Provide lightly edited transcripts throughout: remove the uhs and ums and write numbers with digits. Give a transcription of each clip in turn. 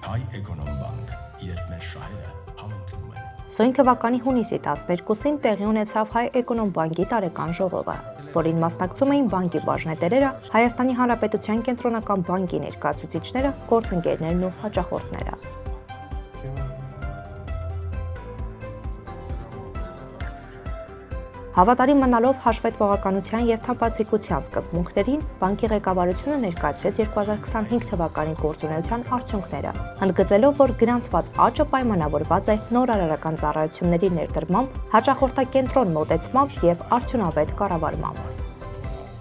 Հայ Էկոնոմբանկ, երբ մեր շահերը համընկնում են։ Սույն թվականի հունիսի 12-ին տեղի ունեցավ Հայ Էկոնոմբանկի տարեկան ժողովը, որին մասնակցում էին բանկի բաժնետերերը, Հայաստանի Հանրապետության կենտրոնական բանկի ներկայացուցիչները, գործընկերներն ու հաճախորդները։ Հավատարիմ մնալով հաշվետվողականության և թափանցիկության սկզբունքներին, բանկի ղեկավարությունը ներկայացրեց 2025 թվականի գործունեության արդյունքները, ընդգծելով, որ գրանցված աճը պայմանավորված է նոր արարական ծառայությունների ներդրմամբ, հաճախորդակենտրոն մոտեցմամբ և արդյունավետ կառավարմամբ։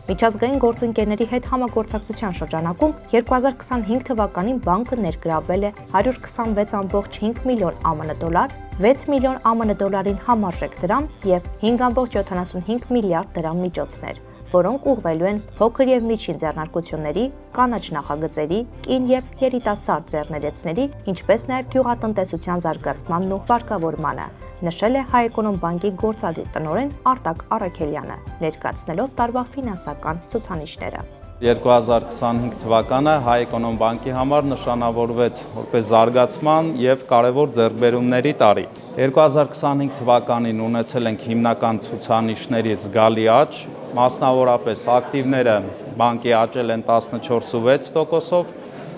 Միջազգային գործընկերների հետ համագործակցության շրջանակում 2025 թվականին բանկը ներգրավվել է 126.5 միլիոն ԱՄՆ դոլար, 6 միլիոն ԱՄՆ դոլարին համարժեք դրամ և 5.75 միլիարդ դրամ միջոցներ, որոնք ուղղվելու են փոքր և միջին ձեռնարկությունների, կանաչ նախագծերի, կին և երիտասարդ ձեռներեցների, ինչպես նաև գյուղատնտեսության զարգացմանն ու վարկավորմանը, նշել է Հայ Էկոնոմբանկի գործադիր տնօրեն Արտակ Առաքելյանը, ներկայացնելով տարվա ֆինանսական ցուցանիշները։ 2025 թվականը Հայ Էկոնոմբանկի համար նշանավորվեց որպես զարգացման և կարևոր ձեռքբերումների տարի։ 2025 թվականին ունեցել ենք հիմնական ցուցանիշների զգալի աճ, մասնավորապես ակտիվները բանկի աճել են 14.6%-ով,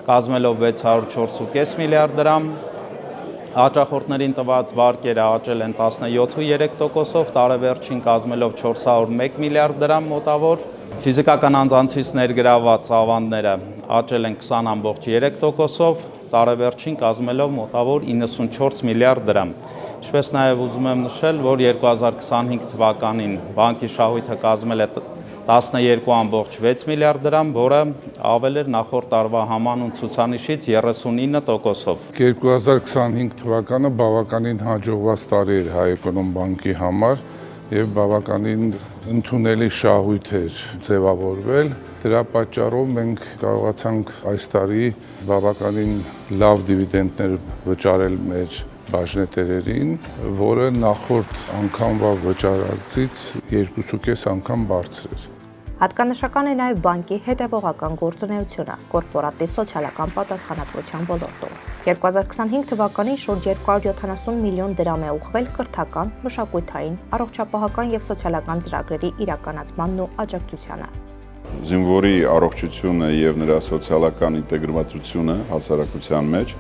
կազմելով 604.5 միլիարդ դրամ, հաճախորդներին տված վարկերը աճել են 17.3%-ով, տարեվերջին կազմելով 401 միլիարդ դրամ մոտավոր, ֆիզիկական անձանցից ներգրավված ավանդները աճել են 20.3%-ով, տարեվերջին կազմելով մոտավոր 94 միլիարդ դրամ։ Ինչպես նաև ուզում եմ նշել, որ 2025 թվականին բանկի շահույթը կազմել է 12.6 միլիարդ դրամ, որը ավել էր նախորդ տարվա համանուն ցուցանիշից 39%-ով։ 2025 թվականը բավականին հաջողված տարի էր Հայ Էկոնոմբանկի համար և բավականին ընդունելի շահույթ էր ձևավորվել։ Դրա պատճառով մենք կարողացանք այս տարի բավականին լավ դիվիդենդներ վճարել մեր բաժնետերերին, որը նախորդ անգամվա վճարածից 2.5 անգամ բարձր էր։ Հատկանշական է նաև բանկի հետևողական գործունեությունը կորպորատիվ սոցիալական պատասխանատվության ոլորտում։ 2025 թվականին շուրջ 270 միլիոն դրամ է ուղղվել կրթական, մշակութային, առողջապահական և սոցիալական ծրագրերի իրականացմանն ու աջակցությանը։ Զինվորի առողջությունը և նրա սոցիալական ինտեգրվածությունը հասարակության մեջ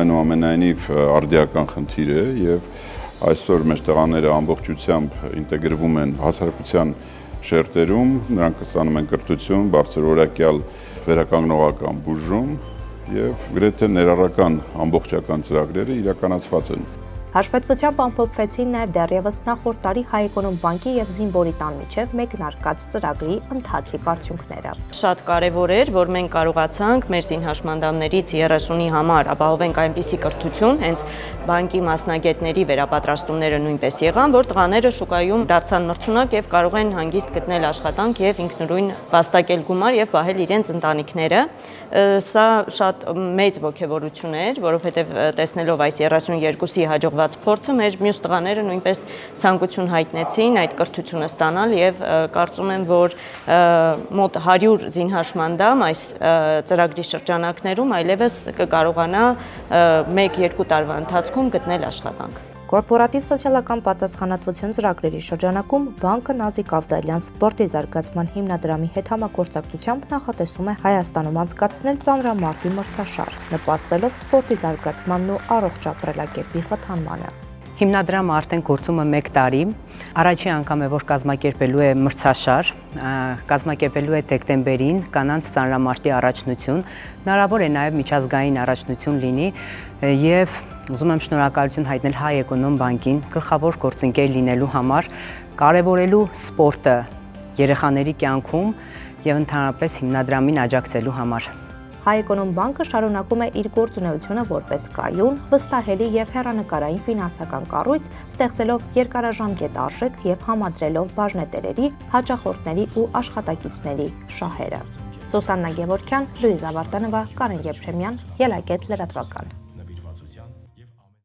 այնուամենայնիվ արդիական խնդիր է և այսօր մեր տղաները ամբողջությամբ ինտեգրվում են հասարակության շերտերում, նրանք ստանում են կրթություն, բարձրորակյալ վերականգնողական բուժում և գրեթե ներառական ամբողջական ծրագրերը իրականացված են։ Հաշվետվությամբ ամփոփվեցին նաև դեռևս նախորդ տարի Հայ Էկոնոմբանկի և զինվորի տան միջև մեկնարկած ծրագրի ընթացիկ արդյունքները։ Շատ կարևոր էր, որ մենք կարողացանք մեր զինհաշմանդամներից 30-ի համար ապահովենք այնպիսի կրթություն, հենց բանկի մասնագետների վերապատրաստումները նույնպես եղան, որ տղաները շուկայում դարձան մրցունակ և կարող են հանգիստ գտնել աշխատանք և ինքնուրույն վաստակել գումար և պահել իրենց ընտանիքները։ Սա շատ մեծ ոգևորություն էր, որովհետև տեսնելով այս 32-ի հաջողված փորձը, մեր մյուս տղաները նույնպես ցանկություն հայտնեցին այդ կրթությունը ստանալ և կարծում եմ, որ մոտ 100 զինհաշմանդամ այս ծրագրի շրջանակներում այլևս կկարողանա 1-2 տարվա ընթացքում գտնել աշխատանք։ Կորպորատիվ սոցիալական պատասխանատվություն ծրագրերի շրջանակում բանկը Նազիկ Ավդալյան սպորտի զարգացման հիմնադրամի հետ համագործակցությամբ նախատեսում է Հայաստանում անցկացնել ծանրամարտի մրցաշար, նպաստելով սպորտի զարգացմանն ու առողջ ապրելակերպի խթանմանը։ Հիմնադրամը արդեն գործում է 1 տարի, առաջին անգամ է, որ կազմակերպելու է մրցաշար, կազմակերպելու է դեկտեմբերին կանանց ծանրամարտի առաջնություն, հնարավոր է նաև միջազգային առաջնություն լինի և ուզում եմ շնորհակալություն հայտնել Հայ Էկոնոմբանկին գլխավոր գործընկեր լինելու համար, կարևորելու սպորտը երեխաների կյանքում և ընդհանրապես հիմնադրամին աջակցելու համար։ Հայ Էկոնոմբանկը շարունակում է իր գործունեությունը որպես կայուն, վստահելի և հեռանկարային ֆինանսական կառույց, ստեղծելով երկարաժամկետ արժեք և համադրելով բաժնետերերի, հաճախորդների ու աշխատակիցների շահերը։ Սուսաննա Գևորգյան, Լուիզա Վարդանովա, Կարեն Եփրեմյան, Ելակետ լրատվական։